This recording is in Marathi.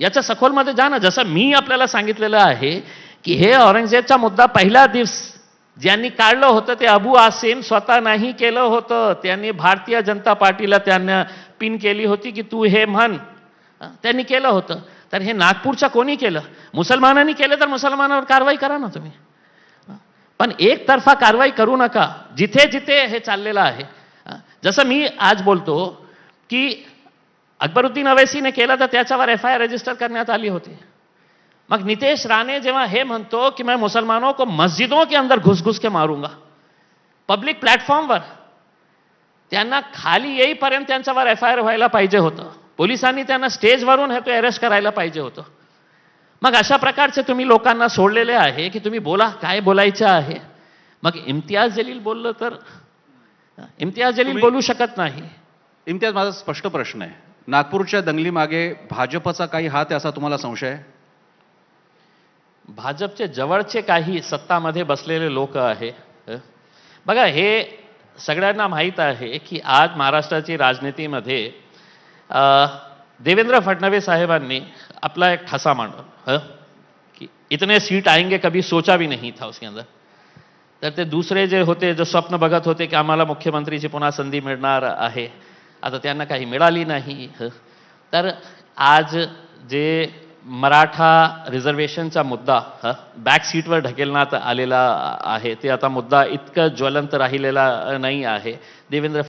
याच्या सखोलमध्ये जा ना. जसं मी आपल्याला सांगितलेलं आहे की हे औरंगजेबचा मुद्दा पहिला दिवस ज्यांनी काढलं होतं ते अबू आसिम स्वतः नाही केलं होतं. त्यांनी भारतीय जनता पार्टीला त्यांना पिन केली होती की तू हे म्हण. त्यांनी केलं होतं. तर हे नागपूरच्या कोणी केलं? मुसलमानांनी केलं तर मुसलमानावर कारवाई करा ना तुम्ही. पण एकतर्फा कारवाई करू नका. जिथे जिथे हे चाललेलं आहे, जसं मी आज बोलतो की अकबरुद्दीन अवैसीने केलं तर त्याच्यावर FIR रजिस्टर करण्यात आली होती. मग नितेश राणे जेव्हा हे म्हणतो कि मैं मुसलमानों को मस्जिदों के अंदर घुस घुस के मारूंगा, पब्लिक प्लॅटफॉर्मवर, त्यांना खाली येईपर्यंत त्यांच्यावर FIR व्हायला पाहिजे होतं. पोलिसांनी त्यांना स्टेजवरून हे अरेस्ट करायला पाहिजे होतं. मग अशा प्रकारचे तुम्ही लोकांना सोडलेले आहे की तुम्ही बोला काय बोलायचं आहे. मग इम्तियाज जलील बोललं तर इम्तियाज जलील बोलू शकत नाही. इम्तियाज, माझा स्पष्ट प्रश्न आहे, नागपूरच्या दंगलीमागे भाजपचा काही हात आहे असा तुम्हाला संशय आहे? भाजपचे जवळचे काही सत्तामध्ये बसलेले लोक आहे. बघा, हे सगळ्यांना माहीत आहे की आज महाराष्ट्राची राजनीतीमध्ये देवेंद्र फडणवीस साहेबांनी आपला एक ठसा मांडला कि इतने सीट आएंगे कभी सोचा भी नहीं था उसके अंदर. तर ते दुसरे जे होते, जो स्वप्न बघत होते की आम्हाला मुख्यमंत्रीची पुन्हा संधी मिळणार आहे, आता त्यांना काही मिळाली नाही. तर आज जे मराठा रिझर्वेशनचा मुद्दा बॅक सीटवर ढकेलण्यात आलेला आहे, ते आता मुद्दा इतकं ज्वलंत राहिलेला नाही आहे. देवेंद्र